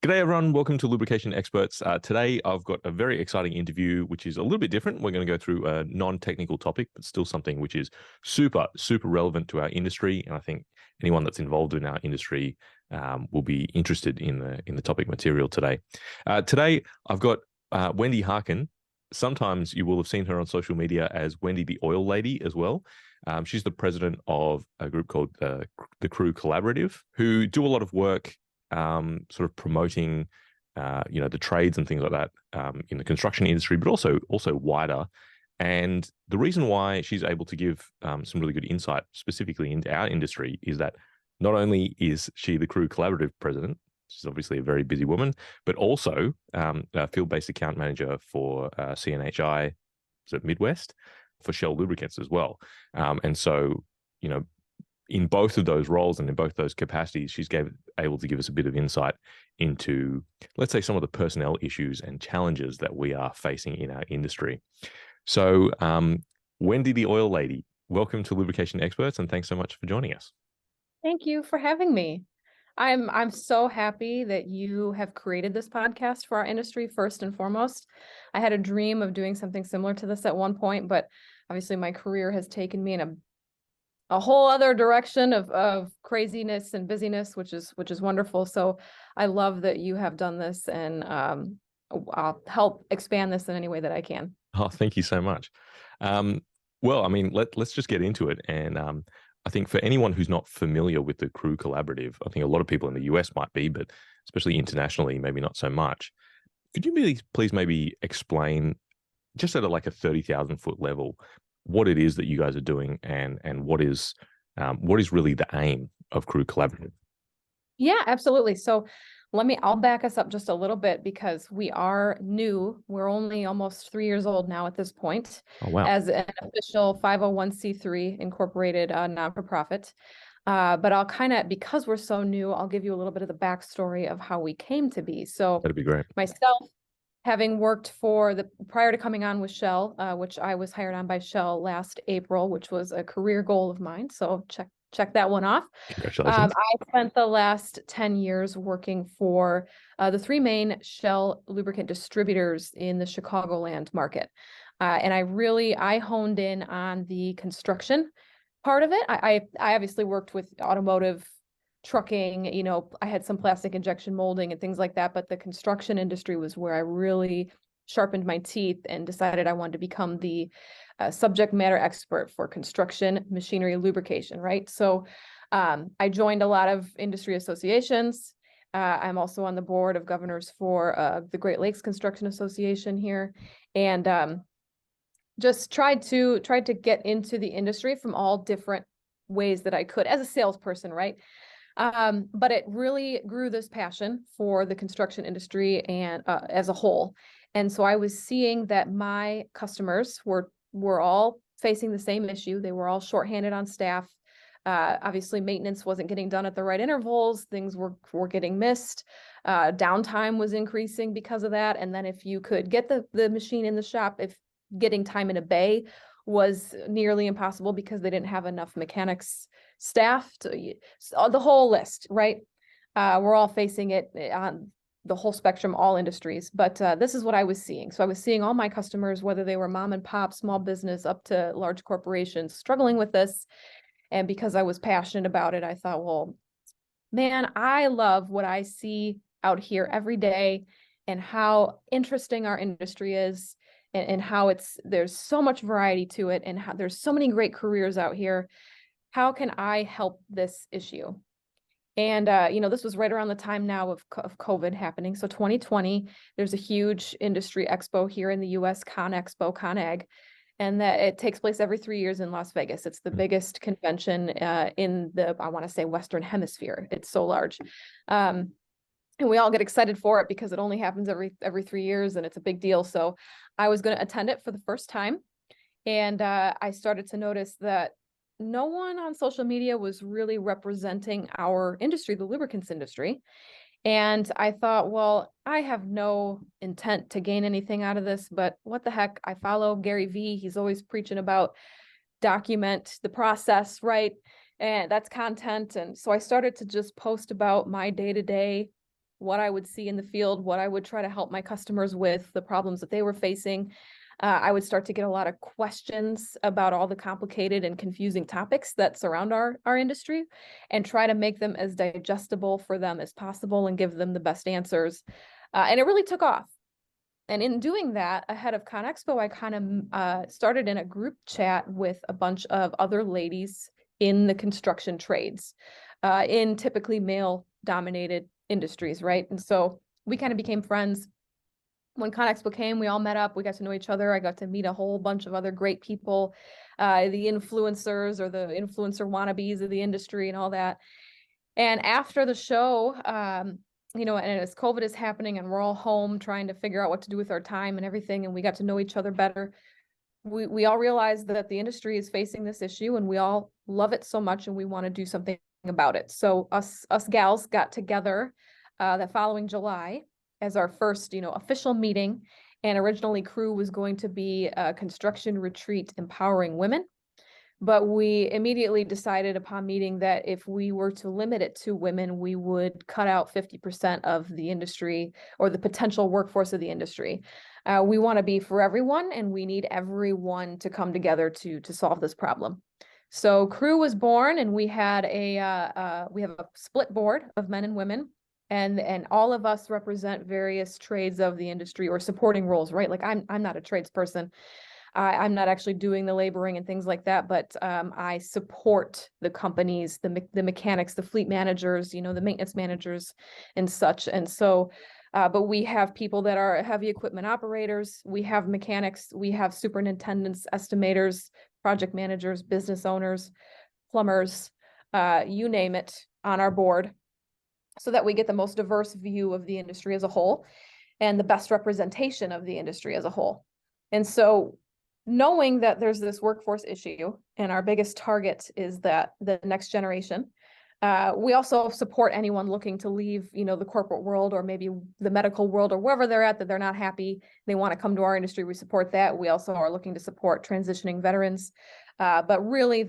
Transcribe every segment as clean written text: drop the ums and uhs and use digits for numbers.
G'day, everyone. Welcome to Lubrication Experts. Today, I've got a very exciting interview, which is a little bit different. We're going to go through a non-technical topic, but still something which is super, super relevant to our industry. And I think anyone that's involved in our industry will be interested in the topic material today. Today, I've got Wendy Hakken. Sometimes you will have seen her on social media as Wendy the Oil Lady as well. She's the president of a group called the Crew Collaborative, who do a lot of work sort of promoting, the trades and things like that in the construction industry, but also wider. And the reason why she's able to give some really good insight specifically into our industry is that not only is she the Crew Collaborative president, she's obviously a very busy woman, but also a field-based account manager for CNHI Midwest for Shell Lubricants as well. And so, in both of those roles and in both those capacities, she's able to give us a bit of insight into, let's say, some of the personnel issues and challenges that we are facing in our industry. So, Wendy, the Oil Lady, welcome to Lubrication Experts, and thanks so much for joining us. Thank you for having me. I'm so happy that you have created this podcast for our industry, first and foremost. I had a dream of doing something similar to this at one point, but obviously my career has taken me in a whole other direction of craziness and busyness, which is wonderful. So I love that you have done this, and I'll help expand this in any way that I can. Oh, thank you so much. Well, I mean, let's just get into it. And I think for anyone who's not familiar with the Crew Collaborative, I think a lot of people in the US might be, but especially internationally, maybe not so much. Could you please maybe explain, just at a 30,000 foot level, what it is that you guys are doing and what is really the aim of Crew Collaborative? Yeah, absolutely. So I'll back us up just a little bit because we are new. We're only almost 3 years old now at this point. Oh, wow. As an official 501c3 incorporated non-for-profit. But because we're so new, I'll give you a little bit of the backstory of how we came to be. So That'd be great. Myself, having worked prior to coming on with Shell, which I was hired on by Shell last April, which was a career goal of mine. So check that one off. Congratulations. I spent the last 10 years working for the three main Shell lubricant distributors in the Chicagoland market. And I honed in on the construction part of it. I obviously worked with automotive, trucking, I had some plastic injection molding and things like that, but the construction industry was where I really sharpened my teeth and decided I wanted to become the subject matter expert for construction machinery lubrication, right? So I joined a lot of industry associations. I'm also on the board of governors for the Great Lakes Construction Association here, and just tried to get into the industry from all different ways that I could as a salesperson, right? But it really grew this passion for the construction industry and as a whole. And so I was seeing that my customers were all facing the same issue. They were all shorthanded on staff. Obviously, maintenance wasn't getting done at the right intervals. Things were getting missed. Downtime was increasing because of that. And then if you could get the machine in the shop, if getting time in a bay was nearly impossible because they didn't have enough mechanics staff to the whole list, right? We're all facing it on the whole spectrum, all industries, but this is what I was seeing. So I was seeing all my customers, whether they were mom and pop, small business, up to large corporations, struggling with this. And because I was passionate about it, I thought, well, man, I love what I see out here every day and how interesting our industry is, and how there's so much variety to it, and how there's so many great careers out here. How can I help this issue? And, this was right around the time now of COVID happening. So 2020, there's a huge industry expo here in the US, ConExpo, and that it takes place every 3 years in Las Vegas. It's the biggest convention in the, I want to say, Western Hemisphere. It's so large. And we all get excited for it because it only happens every 3 years, and it's a big deal. So I was going to attend it for the first time. And I started to notice that no one on social media was really representing our industry, the lubricants industry. And I thought, well, I have no intent to gain anything out of this, but what the heck? I follow Gary Vee. He's always preaching about document the process, right? And that's content. And so I started to just post about my day-to-day what I would see in the field, what I would try to help my customers with, the problems that they were facing. I would start to get a lot of questions about all the complicated and confusing topics that surround our industry, and try to make them as digestible for them as possible and give them the best answers. And it really took off. And in doing that, ahead of ConExpo, I kind of started in a group chat with a bunch of other ladies in the construction trades, in typically male-dominated industries, right? And so we kind of became friends. When ConExpo came, we all met up, we got to know each other. I got to meet a whole bunch of other great people, the influencers or the influencer wannabes of the industry and all that. And after the show, you know, and as COVID is happening and we're all home trying to figure out what to do with our time and everything, and we got to know each other better, we all realized that the industry is facing this issue and we all love it so much and we want to do something about it. So us gals got together the following July as our first, you know, official meeting. And originally Crew was going to be a construction retreat empowering women. But we immediately decided upon meeting that if we were to limit it to women, we would cut out 50% of the industry or the potential workforce of the industry. We want to be for everyone, and we need everyone to come together to solve this problem. So Crew was born, and we had we have a split board of men and women, and all of us represent various trades of the industry or supporting roles, right? Like I'm not a tradesperson. I'm not actually doing the laboring and things like that, but I support the companies, the mechanics, the fleet managers, you know, the maintenance managers and such. And so, but we have people that are heavy equipment operators, we have mechanics, we have superintendents, estimators, project managers, business owners, plumbers, you name it, on our board, so that we get the most diverse view of the industry as a whole and the best representation of the industry as a whole. And so, knowing that there's this workforce issue and our biggest target is that the next generation, we also support anyone looking to leave, you know, the corporate world or maybe the medical world or wherever they're at, that they're not happy, they want to come to our industry. We support that. We also are looking to support transitioning veterans. But really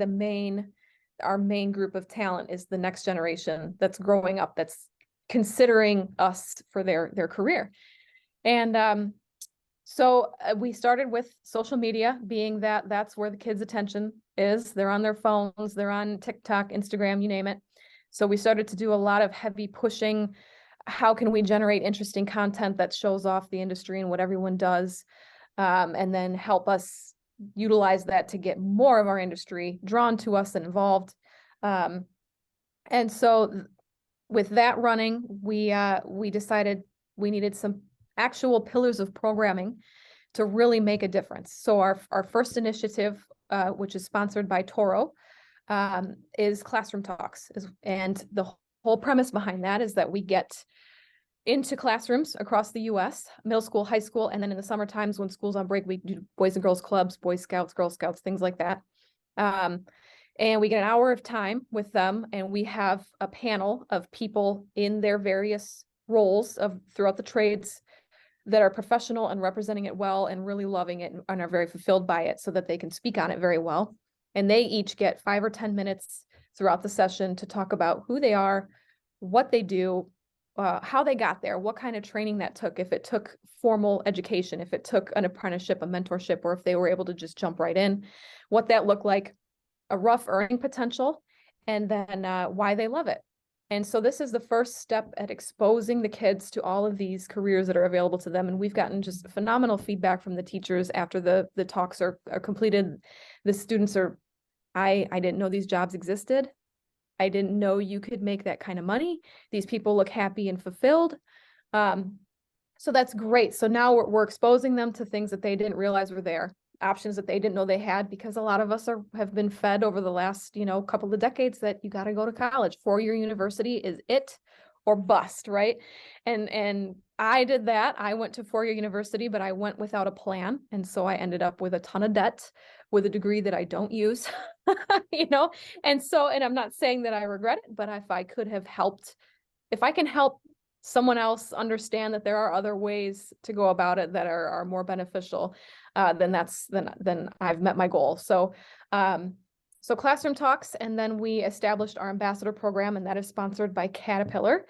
our main group of talent is the next generation that's growing up, that's considering us for their career. And so we started with social media, being that that's where the kids' attention is. They're on their phones, they're on TikTok, Instagram, you name it. So we started to do a lot of heavy pushing. How can we generate interesting content that shows off the industry and what everyone does, and then help us utilize that to get more of our industry drawn to us and involved. And so with that running, we decided we needed some actual pillars of programming to really make a difference. So our first initiative, which is sponsored by Toro, is Classroom Talks. And the whole premise behind that is that we get into classrooms across the US, middle school, high school, and then in the summer times when school's on break, we do Boys and Girls Clubs, Boy Scouts, Girl Scouts, things like that. And we get an hour of time with them, and we have a panel of people in their various roles throughout the trades that are professional and representing it well and really loving it and are very fulfilled by it, so that they can speak on it very well. And they each get 5 or 10 minutes throughout the session to talk about who they are, what they do, how they got there, what kind of training that took, if it took formal education, if it took an apprenticeship, a mentorship, or if they were able to just jump right in, what that looked like, a rough earning potential, and then why they love it. And so this is the first step at exposing the kids to all of these careers that are available to them. And we've gotten just phenomenal feedback from the teachers after the talks are completed. The students are, I didn't know these jobs existed. I didn't know you could make that kind of money. These people look happy and fulfilled. So that's great. So now we're exposing them to things that they didn't realize were there, options that they didn't know they had, because a lot of us have been fed over the last, couple of decades that you got to go to college. 4-year university is it or bust, right? And I did that. I went to 4-year university, but I went without a plan. And so I ended up with a ton of debt, with a degree that I don't use, and I'm not saying that I regret it, but if I can help someone else understand that there are other ways to go about it that are more beneficial, then I've met my goal. So Classroom Talks, and then we established our ambassador program, and that is sponsored by Caterpillar.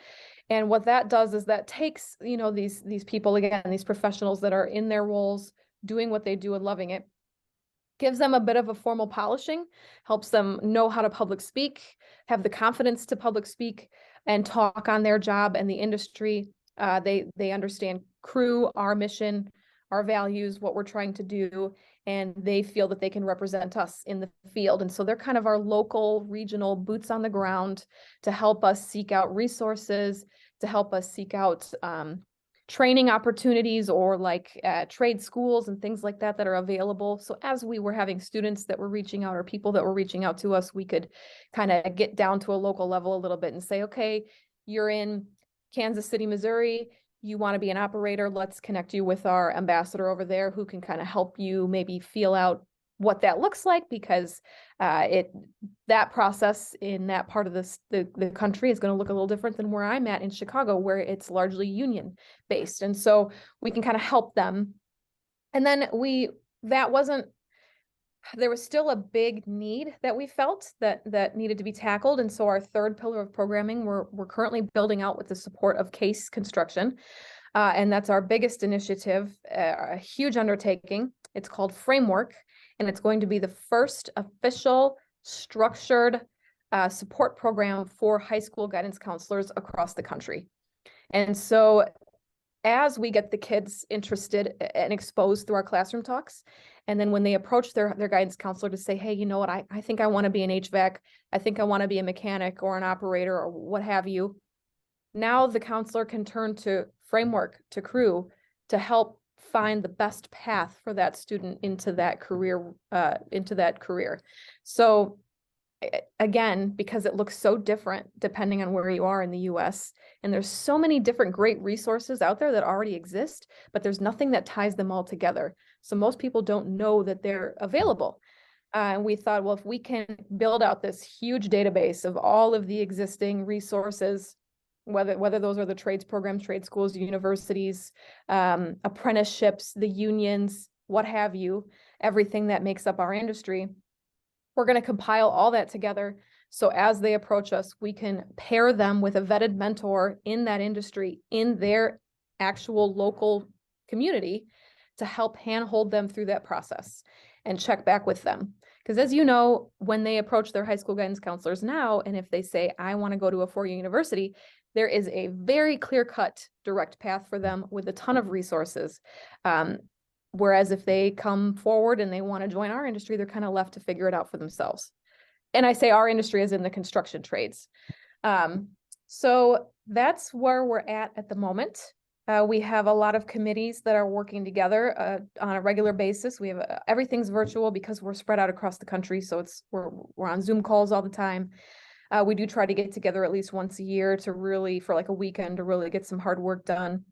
And what that does is that takes, these people, again, these professionals that are in their roles, doing what they do and loving it, gives them a bit of a formal polishing, helps them know how to public speak, have the confidence to public speak and talk on their job and the industry. They understand crew, our mission, our values, what we're trying to do, and they feel that they can represent us in the field. And so they're kind of our local, regional boots on the ground to help us seek out resources, to help us seek out training opportunities or like trade schools and things like that are available. So as we were having students that were reaching out or people that were reaching out to us, we could kind of get down to a local level a little bit and say, okay, you're in Kansas City, Missouri, you want to be an operator, let's connect you with our ambassador over there who can kind of help you maybe feel out what that looks like, because that process in that part of the country is going to look a little different than where I'm at in Chicago, where it's largely union based. And so we can kind of help them. And then there was still a big need that we felt that needed to be tackled. And so our third pillar of programming, we're currently building out with the support of CASE Construction. And that's our biggest initiative, a huge undertaking. It's called Framework, and it's going to be the first official structured support program for high school guidance counselors across the country. And so as we get the kids interested and exposed through our classroom talks, and then when they approach their guidance counselor to say, hey, you know what, I think I want to be an HVAC, I think I want to be a mechanic or an operator or what have you. Now the counselor can turn to Framework, to Crew, to help find the best path for that student into that career. So again, because it looks so different depending on where you are in the US, and there's so many different great resources out there that already exist, but there's nothing that ties them all together. So most people don't know that they're available. And we thought, well, if we can build out this huge database of all of the existing resources, whether those are the trades programs, trade schools, universities, apprenticeships, the unions, what have you, everything that makes up our industry, we're going to compile all that together. So as they approach us, we can pair them with a vetted mentor in that industry, in their actual local community, to help handhold them through that process and check back with them. Because as you know, when they approach their high school guidance counselors now, and if they say, I want to go to a four-year university, there is a very clear-cut direct path for them with a ton of resources. Whereas if they come forward and they want to join our industry, they're kind of left to figure it out for themselves. And I say our industry is in the construction trades. So that's where we're at the moment. We have a lot of committees that are working together on a regular basis. We have everything's virtual because we're spread out across the country. So we're on Zoom calls all the time. We do try to get together at least once a year for like a weekend to really get some hard work done.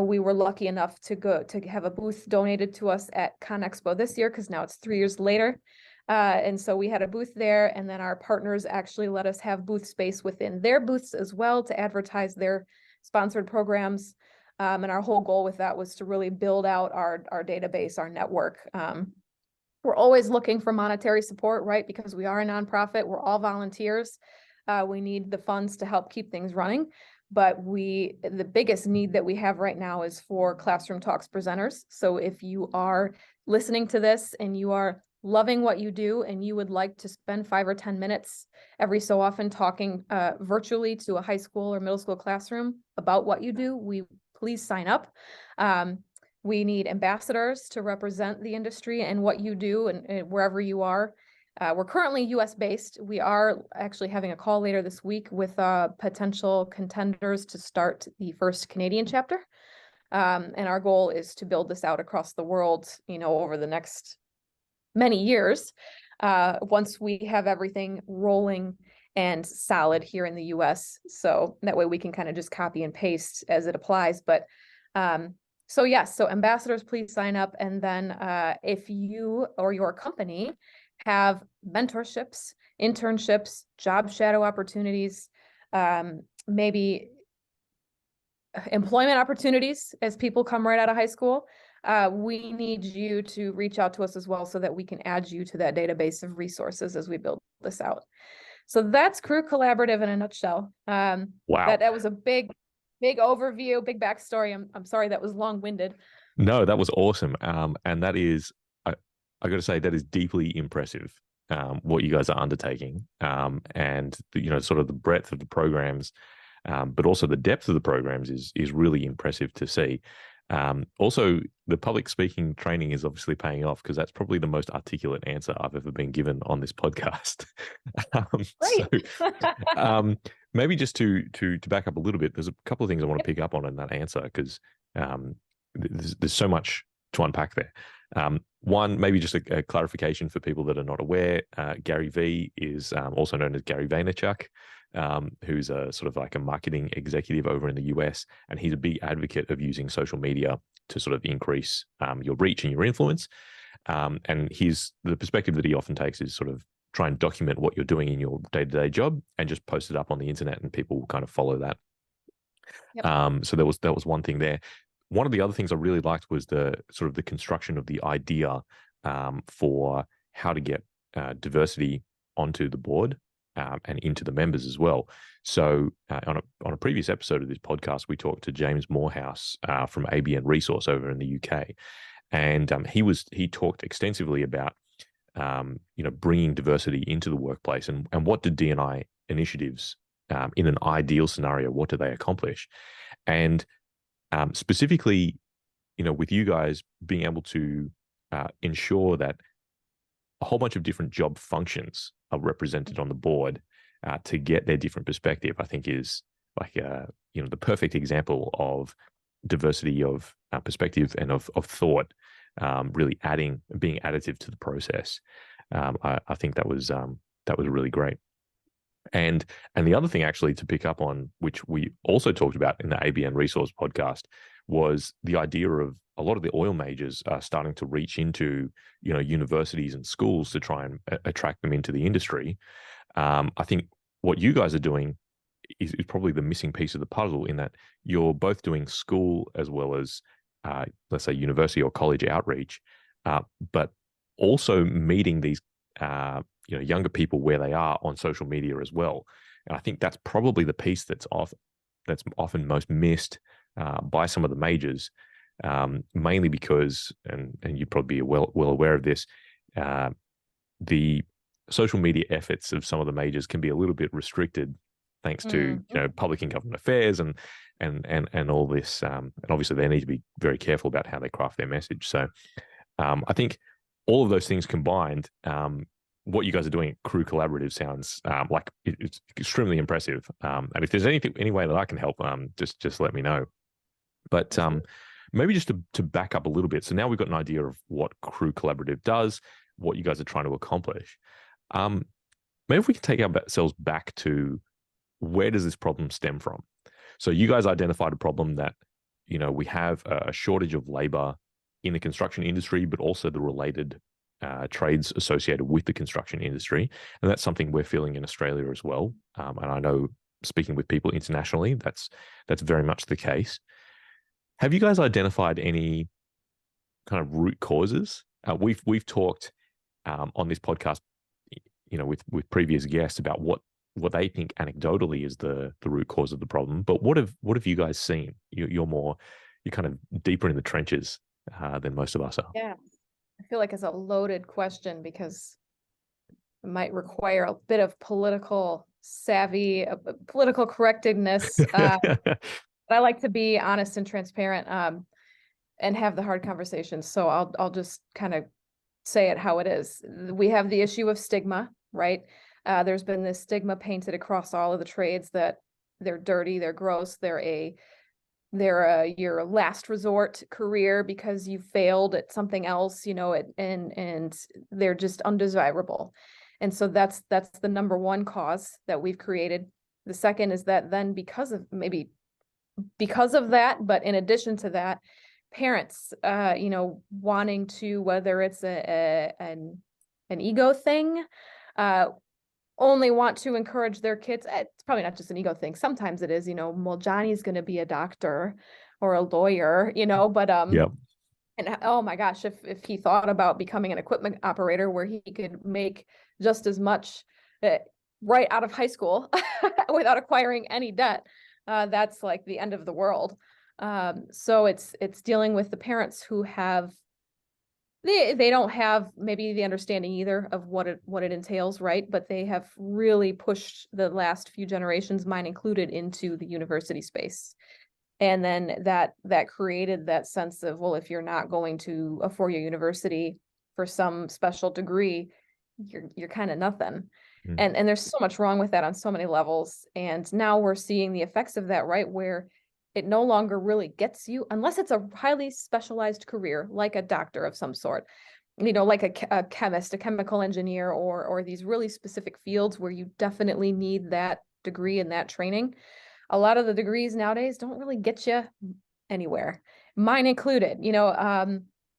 We were lucky enough to have a booth donated to us at ConExpo this year, because now it's 3 years later. And so we had a booth there, and then our partners actually let us have booth space within their booths as well to advertise their sponsored programs. And our whole goal with that was to really build out our database, our network. We're always looking for monetary support, right? Because we are a nonprofit, we're all volunteers. We need the funds to help keep things running. But the biggest need that we have right now is for Classroom Talks presenters. So if you are listening to this and you are loving what you do and you would like to spend 5 or 10 minutes every so often talking virtually to a high school or middle school classroom about what you do, please sign up. We need ambassadors to represent the industry and what you do and wherever you are. We're currently US based. We are actually having a call later this week with potential contenders to start the first Canadian chapter. And our goal is to build this out across the world, over the next many years, once we have everything rolling and solid here in the US. So that way we can kind of just copy and paste as it applies. But so yes, so ambassadors, please sign up. And then if you or your company have mentorships, internships, job shadow opportunities, maybe employment opportunities as people come right out of high school, we need you to reach out to us as well so that we can add you to that database of resources as we build this out. So that's Crew Collaborative in a nutshell. Wow. That was a big big overview, big backstory. I'm sorry that was long-winded. No, that was awesome. And that is, I got to say, that is deeply impressive. What you guys are undertaking, and sort of the breadth of the programs, but also the depth of the programs is really impressive to see. Also, the public speaking training is obviously paying off, because that's probably the most articulate answer I've ever been given on this podcast. So, Great. maybe just to back up a little bit, there's a couple of things I want to pick up on in that answer, because there's so much to unpack there. One, maybe just a clarification for people that are not aware. Gary V is also known as Gary Vaynerchuk, who's a sort of like a marketing executive over in the US, and he's a big advocate of using social media to sort of increase your reach and your influence. And the perspective that he often takes is sort of try and document what you're doing in your day-to-day job and just post it up on the internet, and people will kind of follow that. Yep. So that was one thing there. One of the other things I really liked was the sort of the construction of the idea for how to get diversity onto the board and into the members as well. So on a previous episode of this podcast, we talked to James Morehouse from ABN Resource over in the UK, and he talked extensively about bringing diversity into the workplace, and what do D&I initiatives in an ideal scenario, what do they accomplish? And specifically, with you guys being able to ensure that a whole bunch of different job functions are represented on the board to get their different perspective, I think is like the perfect example of diversity of perspective and of thought, really being additive to the process. I think that was really great. And the other thing actually to pick up on, which we also talked about in the ABN Resource podcast, was the idea of a lot of the oil majors are starting to reach into universities and schools to try and attract them into the industry. I think what you guys are doing is probably the missing piece of the puzzle, in that you're both doing school as well as let's say university or college outreach, but also meeting these younger people where they are on social media as well. And I think that's probably the piece that's often most missed by some of the majors, mainly because, and you'd probably be well aware of this, the social media efforts of some of the majors can be a little bit restricted, thanks to public and government affairs and all this. And obviously, they need to be very careful about how they craft their message. So I think all of those things combined, what you guys are doing at Crew Collaborative sounds like it's extremely impressive. And if there's any way that I can help, just let me know. But maybe just to back up a little bit. So now we've got an idea of what Crew Collaborative does, what you guys are trying to accomplish. Maybe if we can take ourselves back to, where does this problem stem from? So you guys identified a problem that, we have a shortage of labor in the construction industry, but also the related trades associated with the construction industry. And that's something we're feeling in Australia as well. And I know, speaking with people internationally, that's very much the case. Have you guys identified any kind of root causes? We've talked on this podcast, with previous guests about what they think anecdotally is the root cause of the problem. But what have you guys seen? You're kind of deeper in the trenches than most of us are. Yeah. I feel like it's a loaded question, because it might require a bit of political savvy, political correctness. But I like to be honest and transparent, and have the hard conversations. So I'll just kind of say it how it is. We have the issue of stigma, right? There's been this stigma painted across all of the trades that they're dirty, they're gross, they're your last resort career because you failed at something else, and they're just undesirable. And so that's the number one cause that we've created. The second is that then because of that, but in addition to that, parents, wanting to, whether it's an ego thing, only want to encourage their kids. It's probably not just an ego thing. Sometimes it is, well, Johnny's going to be a doctor or a lawyer, but, Yep. And oh my gosh, if he thought about becoming an equipment operator where he could make just as much right out of high school without acquiring any debt, that's like the end of the world. So it's dealing with the parents who have they don't have maybe the understanding either of what it entails, right? But they have really pushed the last few generations, mine included, into the university space. And then that created that sense of, well, if you're not going to a four-year university for some special degree, you're kind of nothing. Mm. And there's so much wrong with that on so many levels. And now we're seeing the effects of that, right? Where it no longer really gets you, unless it's a highly specialized career, like a doctor of some sort, like a chemist, a chemical engineer, or these really specific fields where you definitely need that degree and that training. A lot of the degrees nowadays don't really get you anywhere, mine included.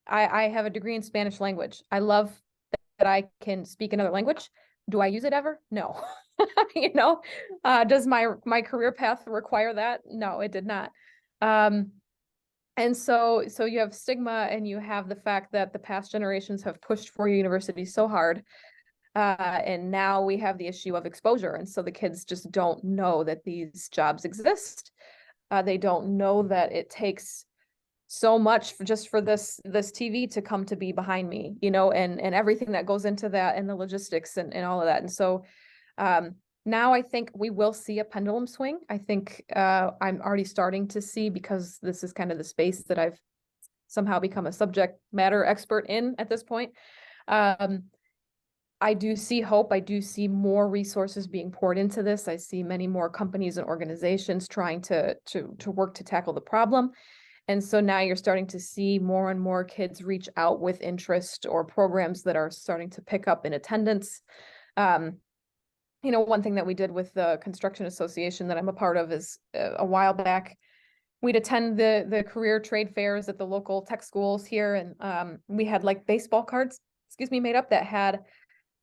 I have a degree in Spanish language. I love that I can speak another language. Do I use it ever? No. Does my career path require that? No, it did not. And so you have stigma, and you have the fact that the past generations have pushed for universities so hard. And now we have the issue of exposure. And so the kids just don't know that these jobs exist. They don't know that it takes so much just for this TV to come to be behind me, and everything that goes into that, and the logistics and all of that. And so now I think we will see a pendulum swing. I think I'm already starting to see, because this is kind of the space that I've somehow become a subject matter expert in at this point. I do see hope. I do see more resources being poured into this. I see many more companies and organizations trying to work to tackle the problem. And so now you're starting to see more and more kids reach out with interest, or programs that are starting to pick up in attendance. One thing that we did with the construction association that I'm a part of is a while back, we'd attend the career trade fairs at the local tech schools here. And we had like baseball cards, made up that had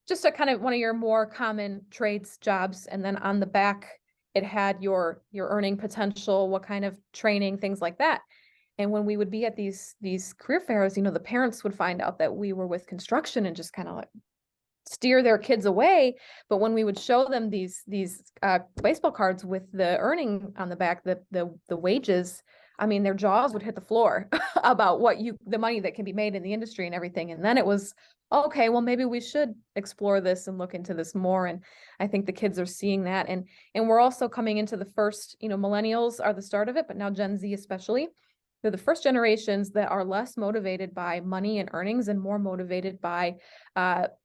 just a kind of one of your more common trades jobs. And then on the back, it had your earning potential, what kind of training, things like that. And when we would be at these career fairs, the parents would find out that we were with construction and just kind of like steer their kids away. But when we would show them these baseball cards with the earning on the back, the wages, I mean, their jaws would hit the floor about the money that can be made in the industry and everything. And then it was, okay, well, maybe we should explore this and look into this more. And I think the kids are seeing that. And we're also coming into the first, millennials are the start of it, but now Gen Z especially. They're the first generations that are less motivated by money and earnings and more motivated by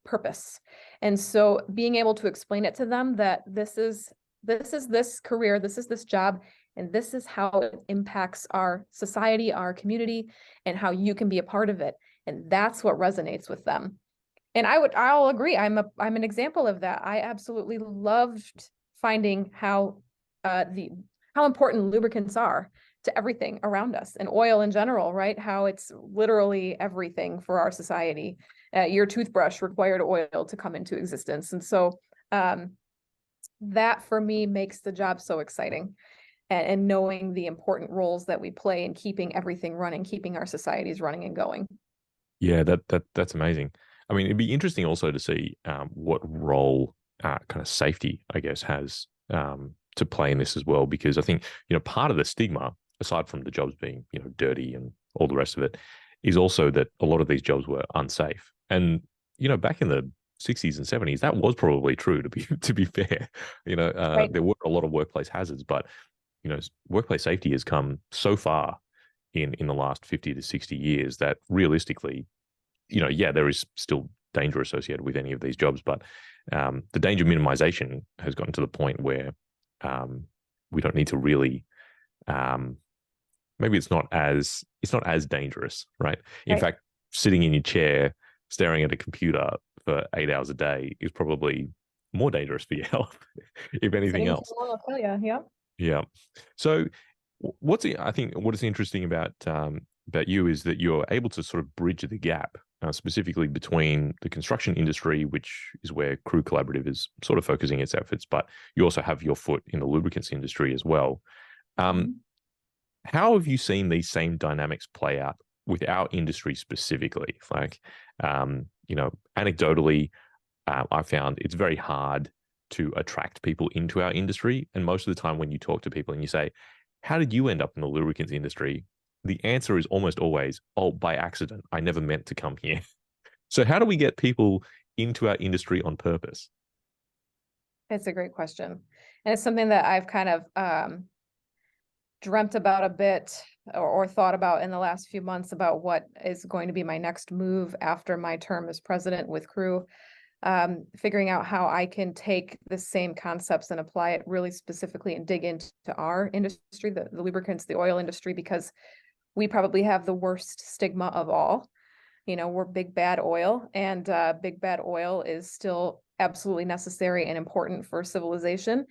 purpose. And so being able to explain it to them that this is this career, this is this job, and this is how it impacts our society, our community, and how you can be a part of it. And that's what resonates with them. And I'll agree. I'm an example of that. I absolutely loved finding how important lubricants are to everything around us, and oil in general, right? How it's literally everything for our society. Your toothbrush required oil to come into existence. And so that for me makes the job so exciting, and knowing the important roles that we play in keeping everything running, keeping our societies running and going. Yeah, that's amazing. I mean, it'd be interesting also to see what role kind of safety, I guess, has to play in this as well, because I think, part of the stigma, aside from the jobs being, dirty and all the rest of it, is also that a lot of these jobs were unsafe. And, back in the 60s and 70s, that was probably true, to be fair. Right. There were a lot of workplace hazards, but, workplace safety has come so far in the last 50 to 60 years that realistically, there is still danger associated with any of these jobs, but the danger minimization has gotten to the point where we don't need to really maybe it's not as dangerous, right? In fact, sitting in your chair staring at a computer for 8 hours a day is probably more dangerous for your health, if anything else. Yeah. So I think what is interesting about you is that you're able to sort of bridge the gap, specifically between the construction industry, which is where Crew Collaborative is sort of focusing its efforts, but you also have your foot in the lubricants industry as well. How have you seen these same dynamics play out with our industry specifically? Like, anecdotally, I found it's very hard to attract people into our industry. And most of the time when you talk to people and you say, how did you end up in the lubricants industry? The answer is almost always, oh, by accident. I never meant to come here. So how do we get people into our industry on purpose? It's a great question. And it's something that I've kind of dreamt about a bit or thought about in the last few months about what is going to be my next move after my term as president with Crew. Figuring out how I can take the same concepts and apply it really specifically and dig into our industry, the lubricants, the oil industry, because we probably have the worst stigma of all. You know, we're big bad oil, and big bad oil is still absolutely necessary and important for civilization.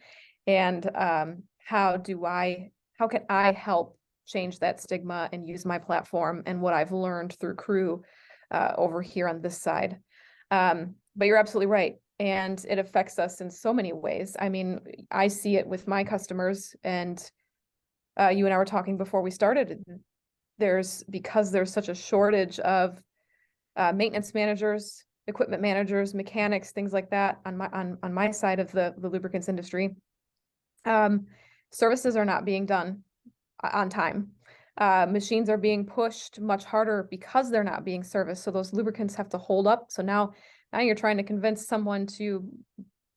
And how can I help change that stigma and use my platform and what I've learned through Crew over here on this side? But you're absolutely right. And it affects us in so many ways. I mean, I see it with my customers, and you and I were talking before we started. Because there's such a shortage of maintenance managers, equipment managers, mechanics, things like that on my side of the lubricants industry. Services are not being done on time. Machines are being pushed much harder because they're not being serviced. So those lubricants have to hold up. So now you're trying to convince someone to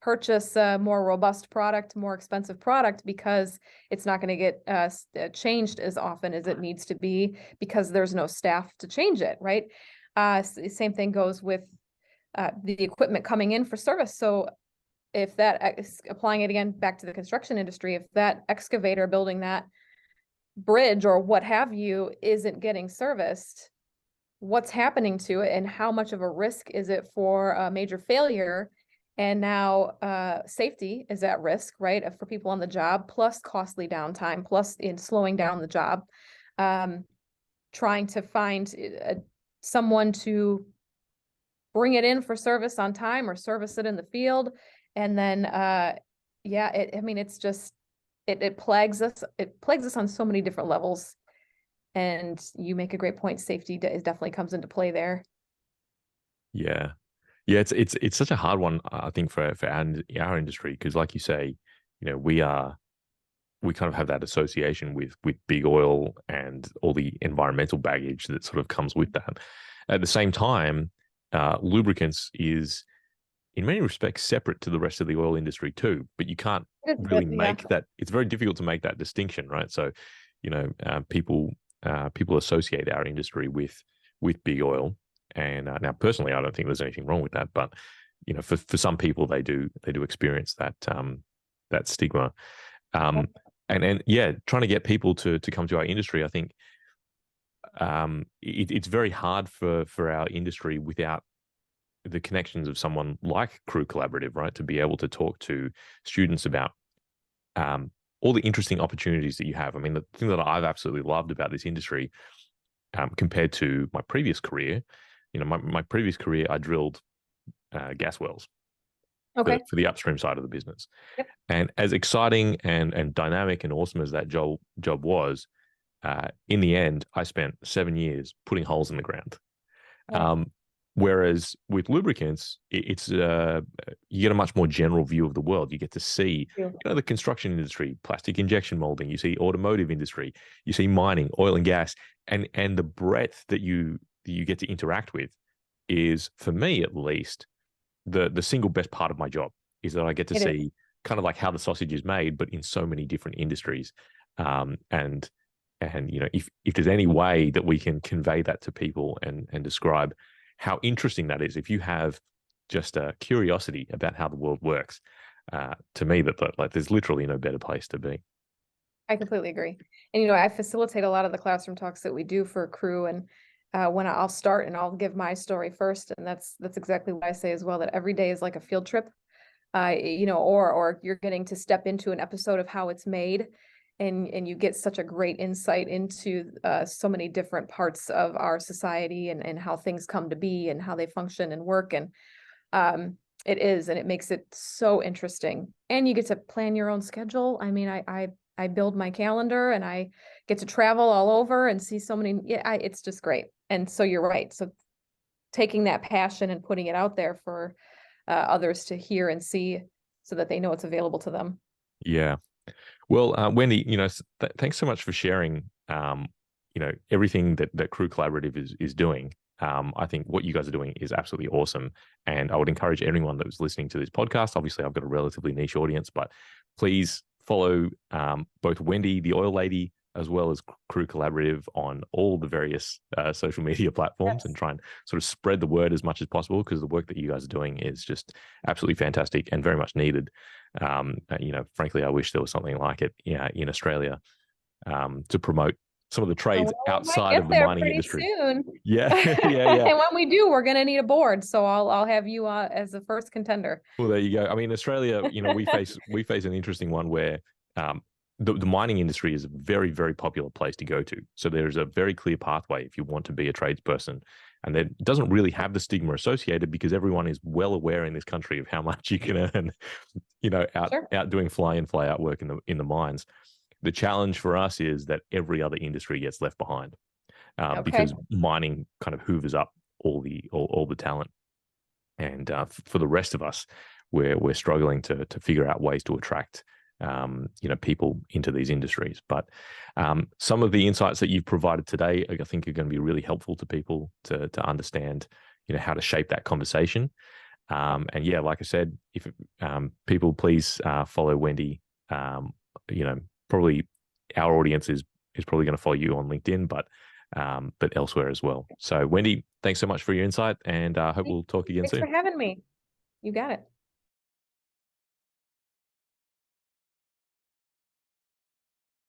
purchase a more robust product, more expensive product, because it's not going to get changed as often as it needs to be because there's no staff to change it, right? Same thing goes with the equipment coming in for service. So if that, applying it again back to the construction industry, if that excavator building that bridge or what have you isn't getting serviced, what's happening to it and how much of a risk is it for a major failure? And now safety is at risk, right, for people on the job, plus costly downtime, plus in slowing down the job. Trying to find someone to bring it in for service on time or service it in the field. And then, I mean, it's just, it plagues us. It plagues us on so many different levels. And you make a great point. Safety definitely comes into play there. Yeah. Yeah, it's such a hard one, I think, for our industry, because like you say, you know, we kind of have that association with big oil and all the environmental baggage that sort of comes with that. At the same time, lubricants is in many respects separate to the rest of the oil industry too, but you can't really make that. It's very difficult to make that distinction, right? So, you know, people associate our industry with big oil. And now, personally, I don't think there's anything wrong with that, but you know, for some people, they do experience that that stigma. And yeah, trying to get people to come to our industry, I think it's very hard for our industry without the connections of someone like Crew Collaborative, right? To be able to talk to students about all the interesting opportunities that you have. I mean, the thing that I've absolutely loved about this industry compared to my previous career, you know, my previous career, I drilled gas wells for the upstream side of the business. Yep. And as exciting and dynamic and awesome as that job was, in the end, I spent 7 years putting holes in the ground. Yeah. Whereas with lubricants, it's you get a much more general view of the world. You get to see, you know, the construction industry, plastic injection molding. You see automotive industry. You see mining, oil and gas, and the breadth that you get to interact with is, for me at least, the single best part of my job is that I get to see kind of like how the sausage is made, but in so many different industries. And you know, if there's any way that we can convey that to people and describe how interesting that is, if you have just a curiosity about how the world works, to me, that like there's literally no better place to be. I completely agree. And, you know, I facilitate a lot of the classroom talks that we do for Crew. And when I'll start and I'll give my story first, and that's exactly what I say as well, that every day is like a field trip, you know, or you're getting to step into an episode of how it's made. And you get such a great insight into so many different parts of our society and how things come to be and how they function and work. And it makes it so interesting. And you get to plan your own schedule. I mean, I build my calendar and I get to travel all over and see so many. Yeah, it's just great. And so you're right. So taking that passion and putting it out there for others to hear and see so that they know it's available to them. Yeah. Well, Wendy, thanks so much for sharing, everything that Crew Collaborative is doing. I think what you guys are doing is absolutely awesome. And I would encourage anyone that was listening to this podcast. Obviously, I've got a relatively niche audience, but please follow both Wendy, the oil lady, as well as Crew Collaborative on all the various social media platforms, Yes. and try and sort of spread the word as much as possible, because the work that you guys are doing is just absolutely fantastic and very much needed. Frankly, I wish there was something like it in Australia to promote some of the trades Well, we might outside get of the there mining pretty industry. soon. Yeah, yeah. And when we do, we're going to need a board. So I'll have you as the first contender. Well, there you go. I mean, Australia, we face an interesting one where the mining industry is a very, very popular place to go to. So there's a very clear pathway if you want to be a tradesperson, and that doesn't really have the stigma associated, because everyone is well aware in this country of how much you can earn, Sure. out doing fly in, fly out work in the mines. The challenge for us is that every other industry gets left behind, Okay. because mining kind of hoovers up all the talent, and for the rest of us, we're struggling to figure out ways to attract people into these industries. But some of the insights that you've provided today, I think, are going to be really helpful to people to understand how to shape that conversation. And yeah, like I said, if people please follow Wendy. Probably our audience is probably going to follow you on LinkedIn, but elsewhere as well. So Wendy, thanks so much for your insight, and I hope we'll talk again Thanks soon. for having me. You got it.